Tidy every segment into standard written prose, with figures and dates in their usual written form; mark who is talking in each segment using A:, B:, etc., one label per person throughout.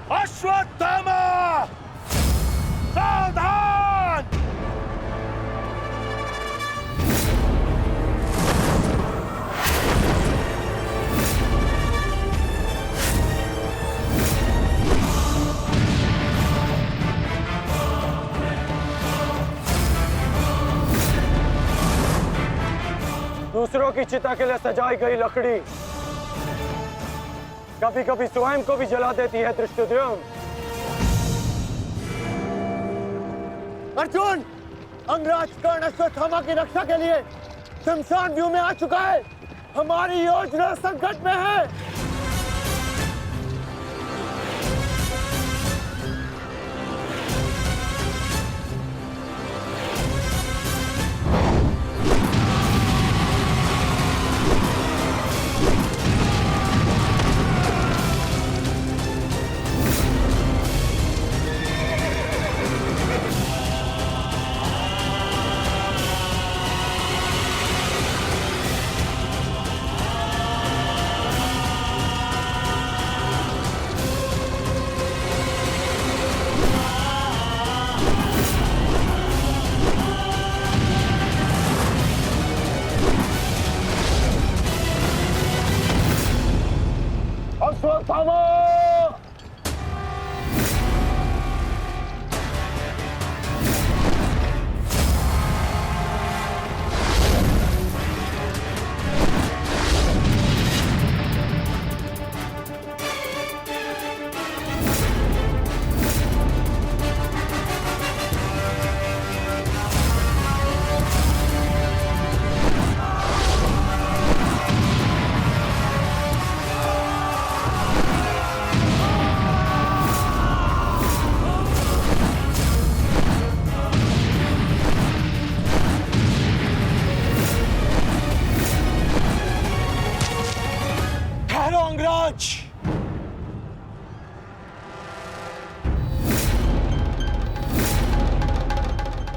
A: अश्वत्थामा, सावधान!
B: दूसरों की चिता के लिए सजाई गई लकड़ी कभी कभी स्वयं को भी जला देती है धृष्टद्युम्न।
C: अर्जुन, अंगराज कर्ण अश्वत्थामा की रक्षा के लिए शमशान व्यू में आ चुका है। हमारी योजना संकट में है।
B: अश्वत्थामा!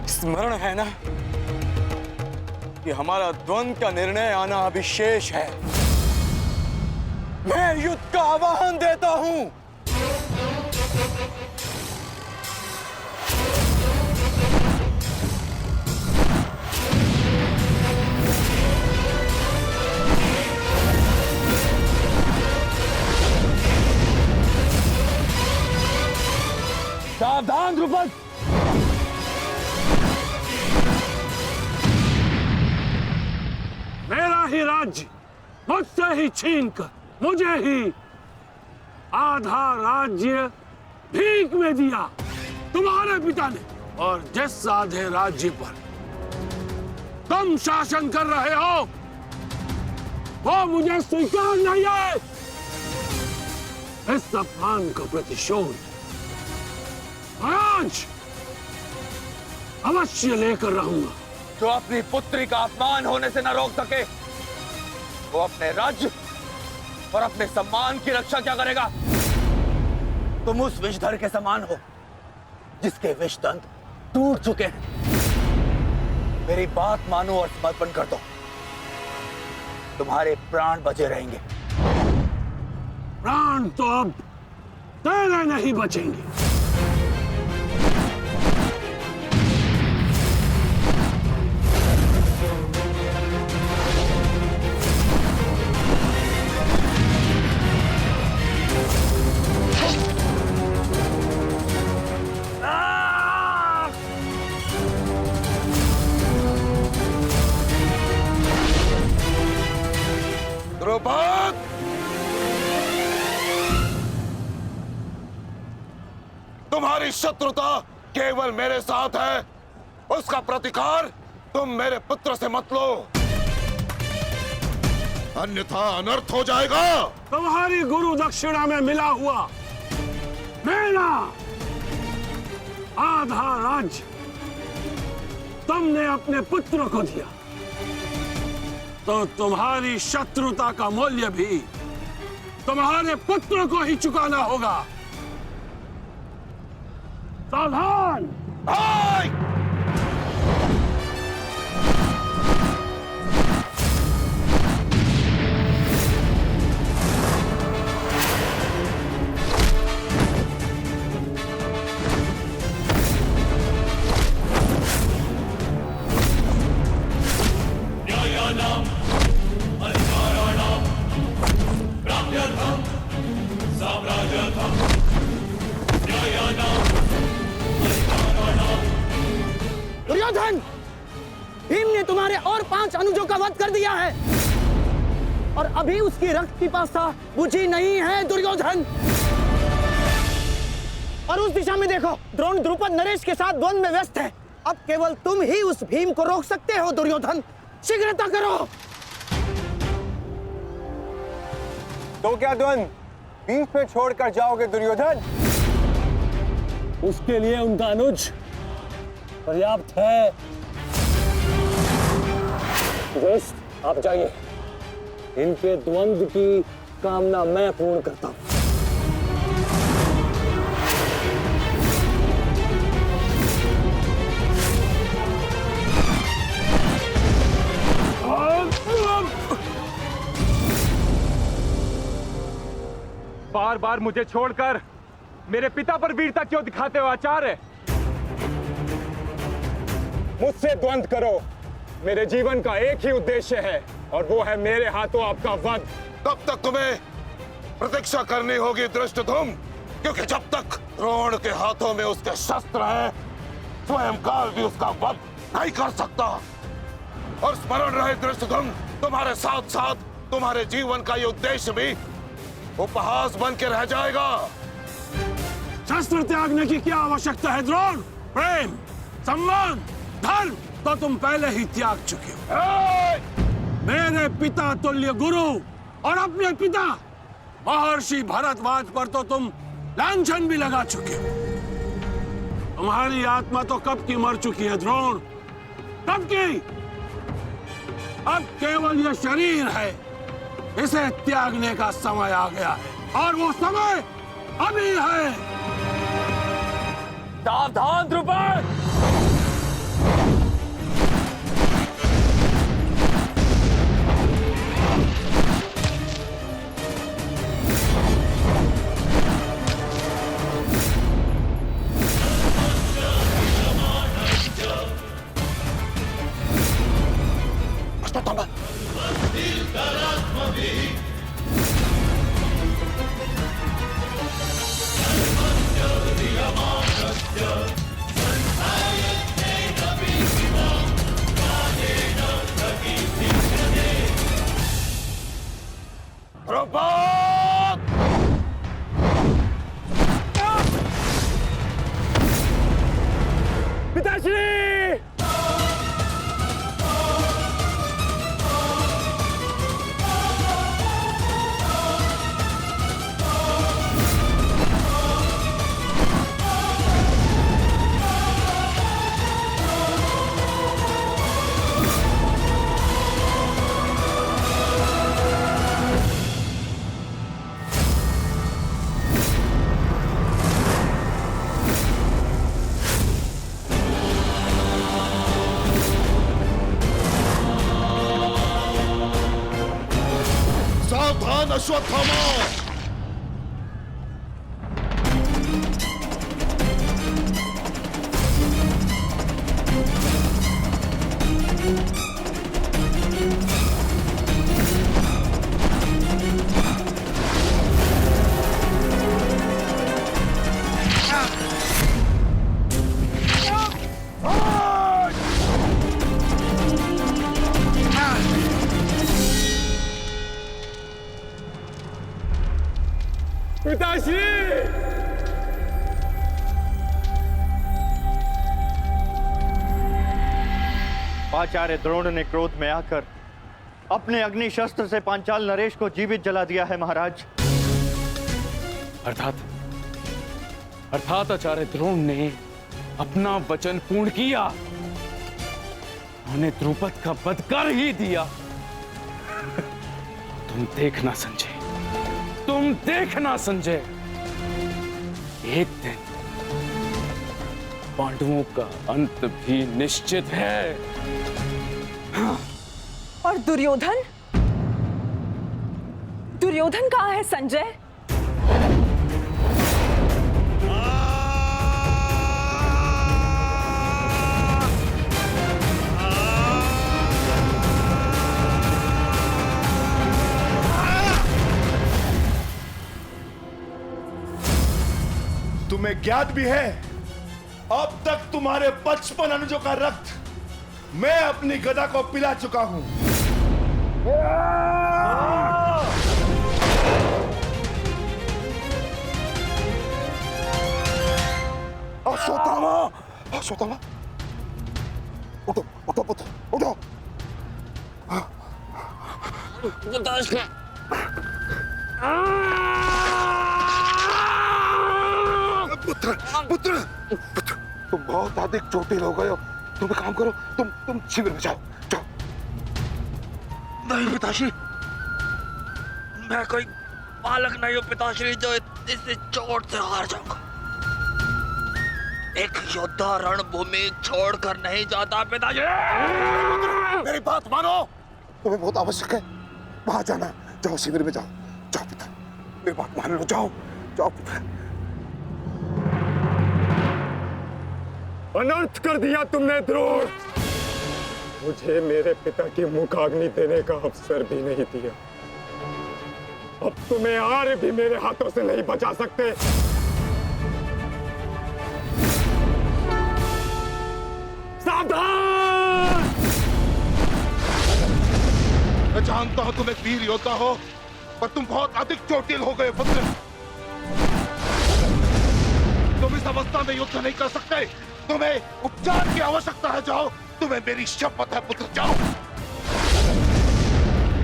D: स्मरण है ना कि हमारा द्वंद्व का निर्णय आना अभी शेष है। मैं युद्ध का आह्वान देता हूं।
B: सावधान द्रुपद! मेरा ही राज्य मुझसे ही छीनकर मुझे ही आधा राज्य भीख में दिया तुम्हारे पिता ने, और जिस आधे राज्य पर तुम शासन कर रहे हो वो मुझे स्वीकार नहीं है। इस अपमान का प्रतिशोध आज अवश्य लेकर रहूंगा।
D: जो अपनी पुत्री का अपमान होने से न रोक सके वो अपने राज्य और अपने सम्मान की रक्षा क्या करेगा? तुम उस विषधर के समान हो जिसके विषदंत टूट चुके हैं। मेरी बात मानो और समर्पण कर दो, तुम्हारे प्राण बचे रहेंगे।
B: प्राण तो अब तेरे नहीं बचेंगे।
A: द्रुपद! तुम्हारी शत्रुता केवल मेरे साथ है, उसका प्रतिकार तुम मेरे पुत्र से मत लो, अन्यथा अनर्थ हो जाएगा।
B: तुम्हारी गुरु दक्षिणा में मिला हुआ मेरा आधा राज्य तुमने अपने पुत्र को दिया, तो तुम्हारी शत्रुता का मूल्य भी तुम्हारे पुत्र को ही चुकाना होगा। सावधान!
C: 5 अनुजों का वध कर दिया है और अभी उसकी रक्त पिपासा बुझी नहीं है दुर्योधन। और उस दिशा में देखो, द्रोण द्रुपद नरेश के साथ द्वंद्व में व्यस्त है। अब केवल तुम ही उस भीम को रोक सकते हो दुर्योधन, शीघ्रता करो।
E: तो क्या द्वंद्व बीच पे छोड़कर जाओगे दुर्योधन?
B: उसके लिए उनका अनुज पर्याप्त है। दोस्त आप जाइए, इनके द्वंद्व की कामना मैं पूर्ण करता हूं।
E: बार बार मुझे छोड़कर मेरे पिता पर वीरता क्यों दिखाते हो आचार्य? मुझसे द्वंद्व करो, मेरे जीवन का एक ही उद्देश्य है और वो है मेरे हाथों आपका वध।
A: तब तक तुम्हें प्रतीक्षा करनी होगी धृष्टद्युम्न, क्योंकि जब तक द्रोण के हाथों में उसके शस्त्र हैं, स्वयं काल भी उसका वध नहीं कर सकता। और स्मरण रहे धृष्टद्युम्न, तुम्हारे साथ साथ तुम्हारे जीवन का ये उद्देश्य भी उपहास बन के रह जाएगा।
B: शस्त्र त्यागने की क्या आवश्यकता है द्रोण? प्रेम, सम्मान, धर्म तो तुम पहले ही त्याग चुके हो। मेरे पिता तुल्य गुरु और अपने पिता महर्षि भरद्वाज पर तो तुम लांछन भी लगा चुके हो। तुम्हारी आत्मा तो कब की मर चुकी है द्रोण, कब की। अब केवल यह शरीर है, इसे त्यागने का समय आ गया है और वो समय अभी है।
D: सावधान द्रुपद!
A: द्रुपद!
E: पिताश्री!
A: सावधान अश्वत्थामा!
E: पिताश्री!
F: आचार्य द्रोण ने क्रोध में आकर अपने अग्नि शस्त्र से पांचाल नरेश को जीवित जला दिया है महाराज।
G: अर्थात आचार्य द्रोण ने अपना वचन पूर्ण किया, उन्हें द्रुपद का वध कर ही दिया। तुम देखना संजय, तुम देखना संजय, एक दिन पांडवों का अंत भी निश्चित है।
H: और दुर्योधन? दुर्योधन कहाँ है संजय?
I: तुम्हें ज्ञात भी है, अब तक तुम्हारे 55 अनुजों का रक्त
A: मैं अपनी गदा को पिला चुका हूं। अश्वत्थामा, अश्वत्थामा, उठो उठो पुत्र, उठो। पुत्र पुत्र पुत्र, तुम बहुत अधिक चोटिल हो गए हो। तुम एक काम करो, तुम शिविर में जाओ, जाओ।
D: नहीं पिताश्री, मैं कोई बालक नहीं हूँ पिताश्री जो इस चोट से हार जाऊंगा। एक योद्धा रणभूमि छोड़कर नहीं जाता पिताश्री।
A: मेरी बात मानो, तुम्हें बहुत आवश्यक है वहां जाना। जाओ शिविर में जाओ, जाओ पुत्र, मेरी बात मान लो, जाओ जाओ पुत्र।
E: अनर्थ कर दिया तुमने द्रोण। मुझे मेरे पिता की मुखाग्नि देने का अवसर भी नहीं दिया। अब तुम्हें आर्य भी मेरे हाथों से नहीं बचा सकते। सावधान!
A: मैं जानता हूं तुम एक वीर योद्धा हो, पर तुम बहुत अधिक चोटिल हो गए पुत्र। तुम इस अवस्था में युद्ध नहीं कर सकते। तुम्हें उपचार की आवश्यकता है। जाओ, तुम्हें मेरी शपथ है पुत्र, जाओ।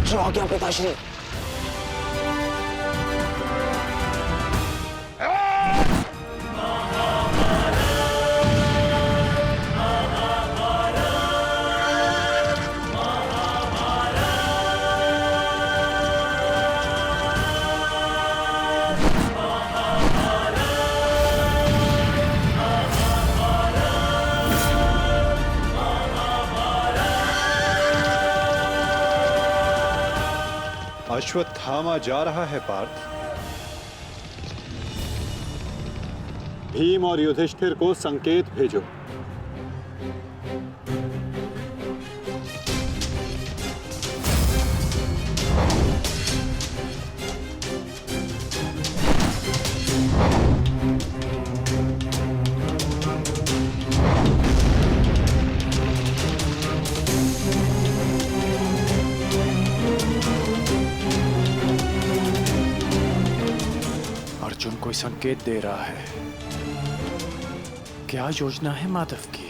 C: जो आ गया पिताश्री।
I: अश्वत्थामा जा रहा है पार्थ। भीम और युधिष्ठिर को संकेत भेजो।
G: अर्जुन कोई संकेत दे रहा है। क्या योजना है माधव की?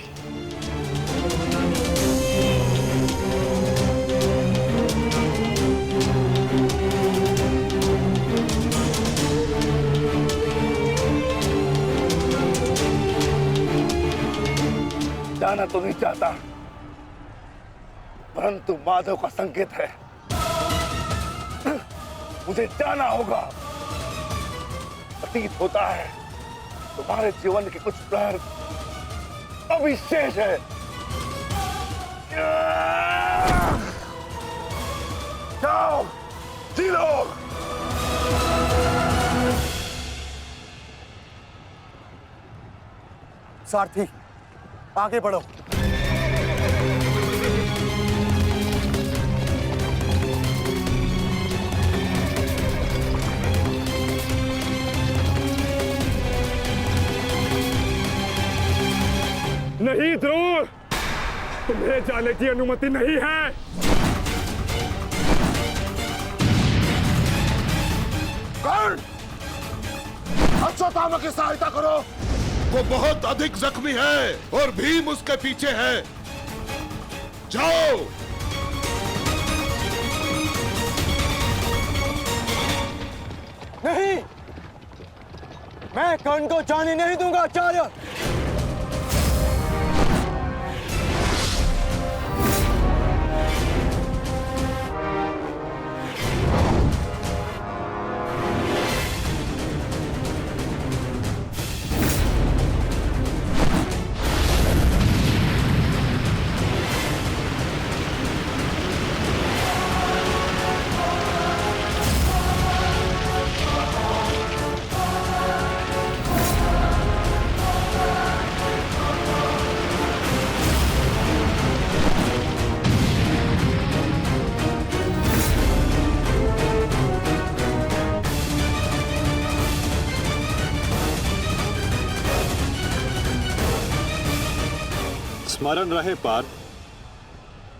A: जाना तो नहीं चाहता, परंतु माधव का संकेत है। मुझे जाना होगा। प्रतीत होता है तुम्हारे जीवन के कुछ प्रहर अभी शेष है। जाओ, जी लो।
C: सारथी, आगे बढ़ो।
E: नहीं द्रोण, तुम्हें जाने की अनुमति नहीं है।
A: कर्ण, अश्वत्थामा की सहायता करो। वो बहुत अधिक जख्मी है और भीम उसके पीछे है। जाओ।
C: नहीं, मैं कर्ण को जाने नहीं दूंगा आचार्य।
I: स्मरण रहे पार्थ,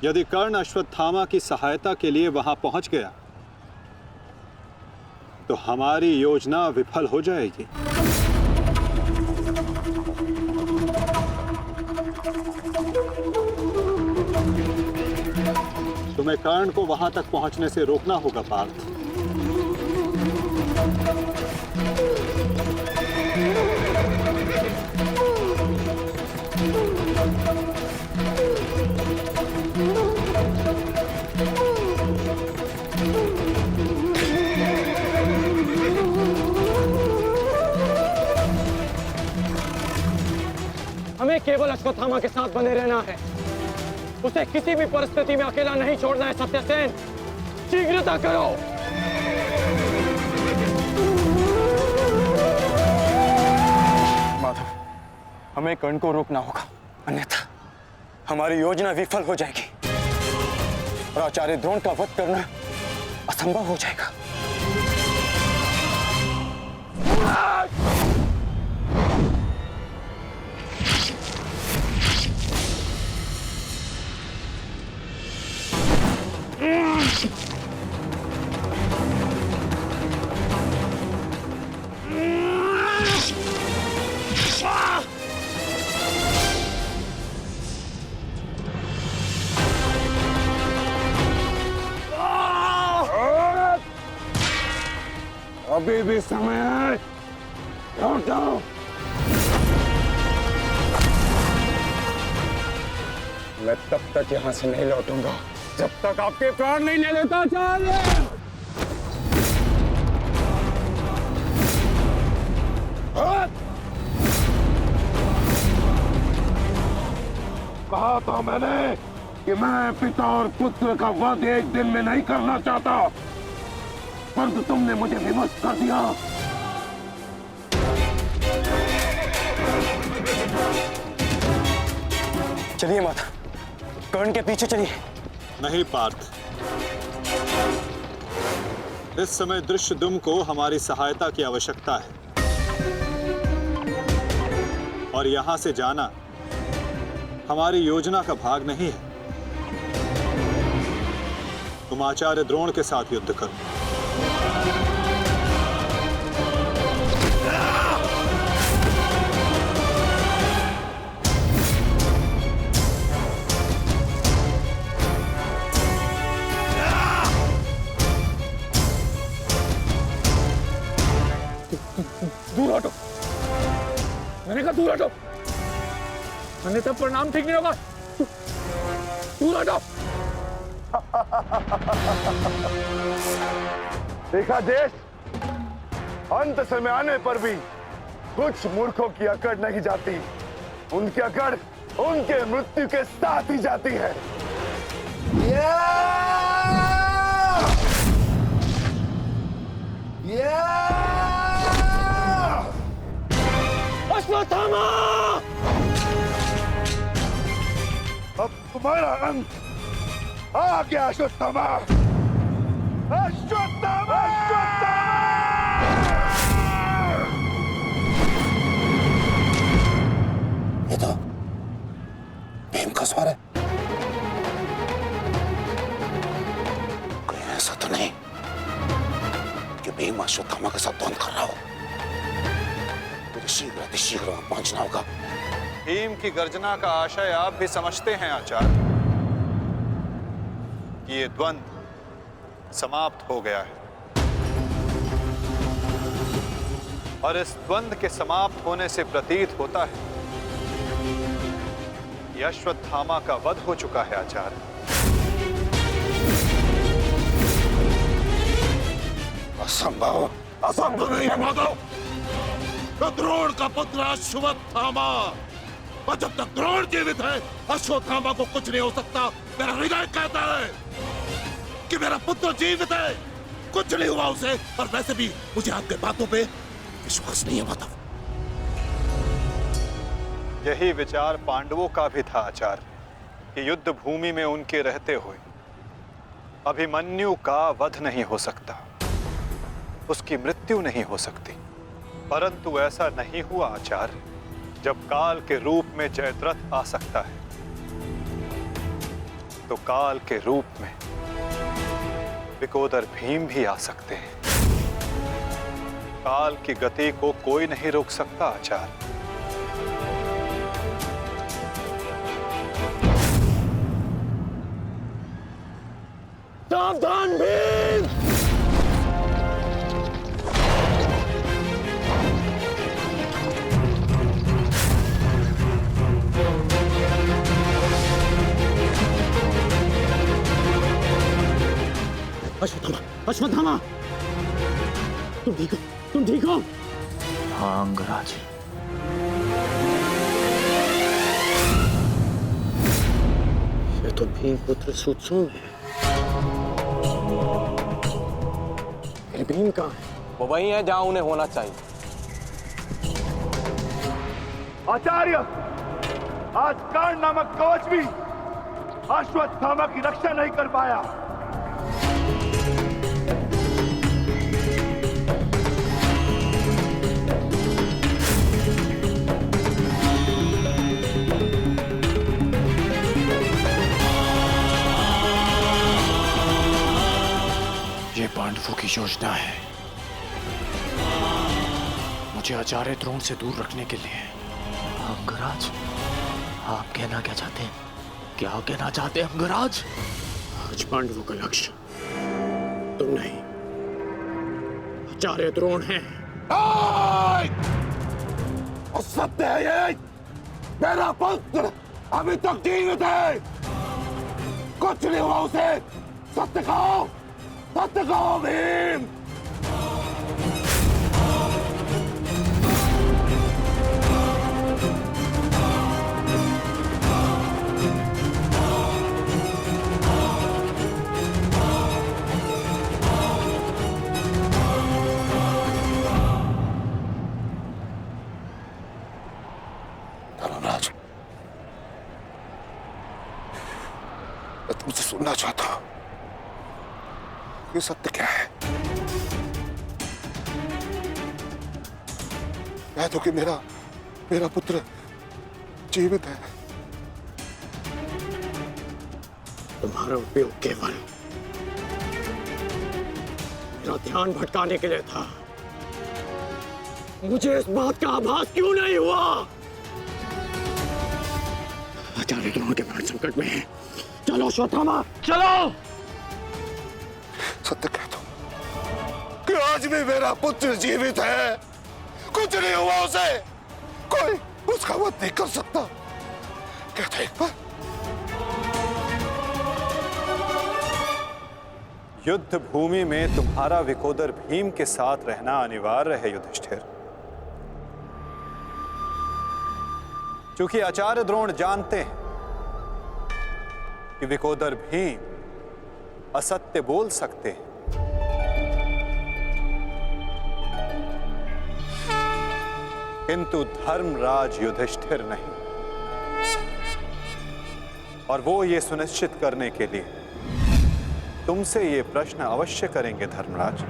I: यदि कर्ण अश्वत्थामा की सहायता के लिए वहां पहुंच गया तो हमारी योजना विफल हो जाएगी। तुम्हें कर्ण को वहां तक पहुंचने से रोकना होगा पार्थ।
C: हमें केवल अश्वत्थामा के साथ बने रहना है। उसे किसी भी परिस्थिति में अकेला नहीं छोड़ना है। सत्यसेन, शीघ्रता करो।
D: माधव, हमें कर्ण को रोकना होगा, अन्यथा हमारी योजना विफल हो जाएगी और आचार्य द्रोण का वध करना असंभव हो जाएगा।
B: अभी भी समय है, लौटो।
E: मैं तब तक यहां से नहीं लौटूंगा जब तक आपके
B: प्राण नहीं ले लेता आचार्य। कहा था मैंने कि मैं पिता और पुत्र का वध एक दिन में नहीं करना चाहता, परंतु तुमने मुझे विवश कर दिया।
D: चलिए माता, कर्ण के पीछे चलिए।
I: नहीं पार्थ, इस समय दृश्यद्युम्न को हमारी सहायता की आवश्यकता है और यहां से जाना हमारी योजना का भाग नहीं है। तुम आचार्य द्रोण के साथ युद्ध करो।
B: दूर हटो, मैंने कहा दूर हटो। मैंने तब प्रणाम ठीक नहीं होगा। दूर हटो।
A: देखा देश, अंत समय आने पर भी कुछ मूर्खों की अकड़ नहीं जाती। उनकी अकड़ उनके मृत्यु के साथ ही जाती है।
C: अश्वत्थामा!
A: अब तुम्हारा अंत आ गया अश्वत्थामा। अश्वत्थामा!
B: ये तो भीम का स्वर है। कहीं ऐसा तो नहीं कि भीम अश्वत्थामा के साथ द्वंद्व कर रहा हो। मुझे शीघ्र वहां पहुंचना होगा।
I: भीम की गर्जना का आशय आप भी समझते हैं आचार्य कि ये द्वंद्व समाप्त हो गया है और इस द्वंद्व के समाप्त होने से प्रतीत होता है कि अश्वत्थामा का वध हो चुका है आचार्य।
A: असंभव, असंभव नहीं है माधव। तो द्रोण का पुत्र अश्वत्थामा, और जब तक द्रोण जीवित है अश्वत्थामा को कुछ नहीं हो सकता। मेरा हृदय कहता है कि मेरा पुत्र जीवित है, कुछ नहीं हुआ उसे। और वैसे भी मुझे आपके बातों पे विश्वास नहीं है माधव।
I: यही विचार पांडवों का भी था आचार्य कि युद्ध भूमि में उनके रहते हुए अभिमन्यु का वध नहीं हो सकता, उसकी मृत्यु नहीं हो सकती। परंतु ऐसा नहीं हुआ आचार्य। जब काल के रूप में जयद्रथ आ सकता है तो काल के रूप में विकोदर भीम भी आ सकते हैं। काल की गति को कोई नहीं रोक सकता आचार्य।
C: सावधान भीम!
B: अश्वत्थामा, तुम ठीक हो? तुम ठीक हो?
D: हाँ अंगराज।
B: ये तो भीम पुत्र सुत्सुंग है। मेरे भीम कहाँ है?
G: वो वही है जहां उन्हें होना चाहिए।
E: आचार्य, आज कर्ण नामक कवच भी अश्वत्थामा की रक्षा नहीं कर पाया।
G: ये पांडवों की योजना है, मुझे आचार्य द्रोण से दूर रखने के लिए।
D: अंगराज, आप कहना क्या चाहते हैं? क्या कहना चाहते हैं अंगराज?
B: आज पांडवों का लक्ष्य तुम नहीं, आचार्य द्रोण है।
A: और सत्य है ये, मेरा पुत्र अभी तक जीवित है, कुछ नहीं हुआ उसे। सत्य कहो, सत्य कहो भीम। धर्मराज, मैं तुमसे सुनना चाहता हूं, ये सत्य क्या है? कह दो कि मेरा पुत्र जीवित है।
B: तुम्हारा उपयोग केवल मेरा ध्यान भटकाने के लिए था। मुझे इस बात का आभास क्यों नहीं हुआ? आचार्य द्रोण के प्राण संकट में है। चलो अश्वत्थामा, चलो।
A: सत्य कह दो कि आज भी मेरा पुत्र जीवित है, कुछ नहीं हुआ उसे, कोई उसका वध नहीं कर सकता। कह दो एक बार।
I: युद्ध भूमि में तुम्हारा विकोदर भीम के साथ रहना अनिवार्य है युधिष्ठिर, क्योंकि आचार्य द्रोण जानते हैं कि विकोदर भीम असत्य बोल सकते हैं, किंतु धर्मराज युधिष्ठिर नहीं। और वो ये सुनिश्चित करने के लिए तुमसे ये प्रश्न अवश्य करेंगे धर्मराज।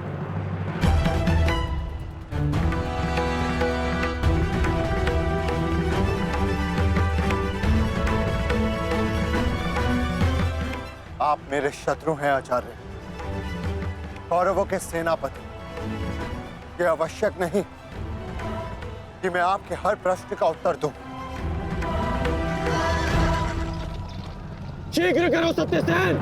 C: आप मेरे शत्रु हैं आचार्य, कौरवों के सेनापति। ये आवश्यक नहीं कि मैं आपके हर प्रश्न का उत्तर दूं।
B: शीघ्र करो सत्यसेन।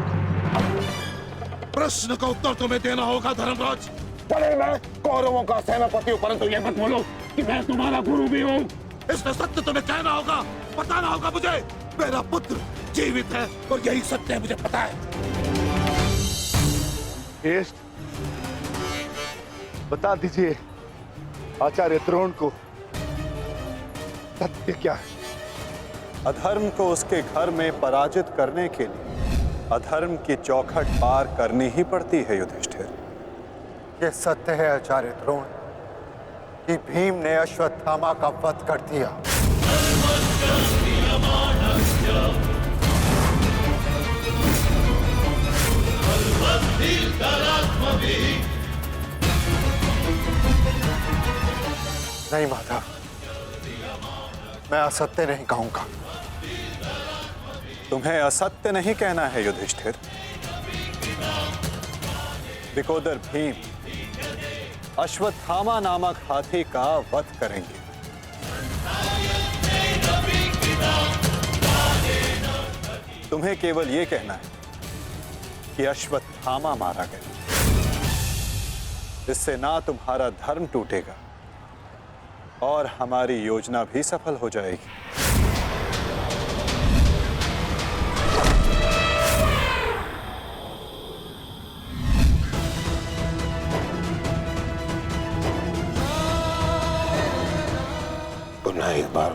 A: प्रश्न का उत्तर तुम्हें देना होगा धर्मराज। भले मैं कौरवों का सेनापति हूं, परंतु ये मत बोलो कि मैं तुम्हारा गुरु भी हूं। इसलिए सत्य तुम्हें कहना होगा, बताना होगा मुझे। मेरा पुत्र जीवित है और यही सत्य है, मुझे पता है।
E: बता दीजिए आचार्य द्रोण को सत्य क्या है?
I: अधर्म को उसके घर में पराजित करने के लिए अधर्म की चौखट पार करनी ही पड़ती है युधिष्ठिर।
C: ये सत्य है आचार्य द्रोण कि भीम ने अश्वत्थामा का वध कर दिया। नहीं माधव, मैं असत्य नहीं कहूंगा।
I: तुम्हें असत्य नहीं कहना है युधिष्ठिर। विकोदर भीम अश्वत्थामा नामक हाथी का वध करेंगे। तुम्हें केवल यह कहना है कि अश्वत्थामा मारा गया। इससे ना तुम्हारा धर्म टूटेगा और हमारी योजना भी सफल हो जाएगी।
A: पुनः एक बार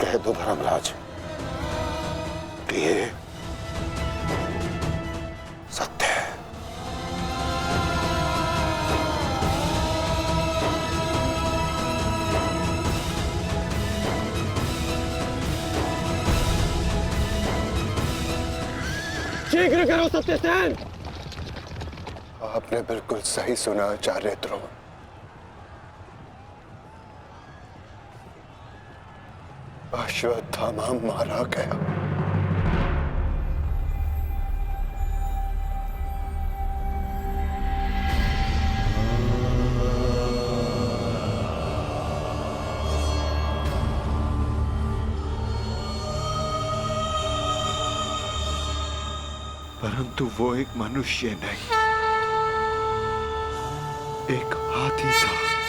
A: कह दो धर्मराज कि ये सत्य है।
E: शीघ्र करो सत्यसेन।
C: आपने बिल्कुल सही सुना आचार्य द्रोण। अश्वत्थामा मारा गया।
I: परंतु वो एक मनुष्य नहीं, एक हाथी था।